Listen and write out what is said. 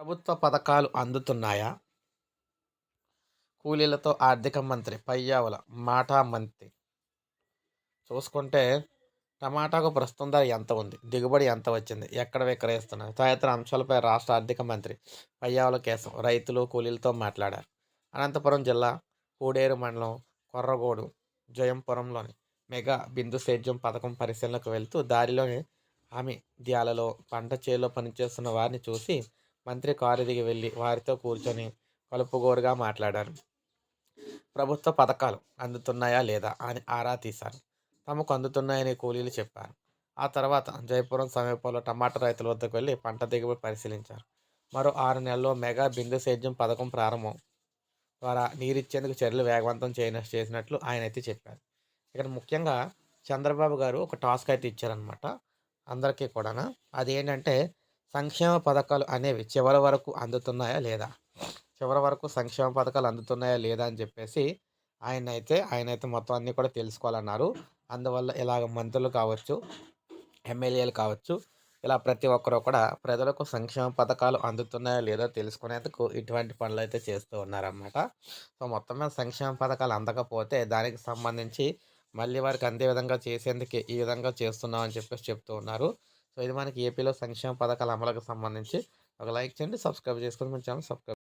ప్రభుత్వ పథకాలు అందుతున్నాయా? కూలీలతో ఆర్థిక మంత్రి పయ్యావుల మాటా మంతి. చూసుకుంటే టమాటాకు ప్రస్తుతం ధర ఎంత ఉంది? దిగుబడి ఎంత వచ్చింది? ఎక్కడ విక్రయిస్తున్నారు? తదితర అంశాలపై రాష్ట్ర ఆర్థిక మంత్రి పయ్యావుల కేశవ్ రైతులు, కూలీలతో మాట్లాడారు. అనంతపురం జిల్లా పూడేరు మండలం కొర్రగోడు జయంపురంలోని మెగా బిందు సేద్యం పథకం పరిశీలనకు వెళ్తూ దారిలోని హామీ ద్యాలలో పంట చేలో పనిచేస్తున్న వారిని చూసి మంత్రి కారు దిగి వెళ్ళి వారితో కూర్చొని కలుపుగోరుగా మాట్లాడారు. ప్రభుత్వ పథకాలు అందుతున్నాయా లేదా అని ఆరా తీశారు. తమకు అందుతున్నాయని కూలీలు చెప్పారు. ఆ తర్వాత జయపురం సమీపంలో టమాటా రైతుల వద్దకు వెళ్ళి పంట దిగుబడి పరిశీలించారు. మరో 6 నెలల్లో మెగా బిందు సేద్యం పథకం ప్రారంభం ద్వారా నీరిచ్చేందుకు చర్యలు వేగవంతం చేసినట్లు ఆయన అయితే చెప్పారు. ఇక్కడ ముఖ్యంగా చంద్రబాబు గారు ఒక టాస్క్ అయితే ఇచ్చారనమాట అందరికీ కూడాను. అదేంటంటే సంక్షేమ పథకాలు అనేవి చివరి వరకు అందుతున్నాయా లేదా? చివరి వరకు సంక్షేమ పథకాలు అందుతున్నాయా లేదా అని చెప్పేసి ఆయనైతే మొత్తం అన్నీ కూడా తెలుసుకోవాలన్నారు. అందువల్ల ఇలాగ మంత్రులు కావచ్చు, ఎమ్మెల్యేలు కావచ్చు, ఇలా ప్రతి ఒక్కరు కూడా ప్రజలకు సంక్షేమ పథకాలు అందుతున్నాయో లేదో తెలుసుకునేందుకు ఇటువంటి పనులైతే చేస్తూ ఉన్నారనమాట. సో, మొత్తం మీద సంక్షేమ పథకాలు అందకపోతే దానికి సంబంధించి మళ్ళీ వారికి అందే విధంగా చేసేందుకు ఈ విధంగా చేస్తున్నాం అని చెప్పేసి చెప్తూ ఉన్నారు. సో, ఇది మనకి ఏపీలో సంక్షేమ పథకాల అమలుకు సంబంధించి ఒక లైక్ చేయండి, సబ్స్క్రైబ్ చేసుకొని మన ఛానల్ సబ్స్క్రైబ్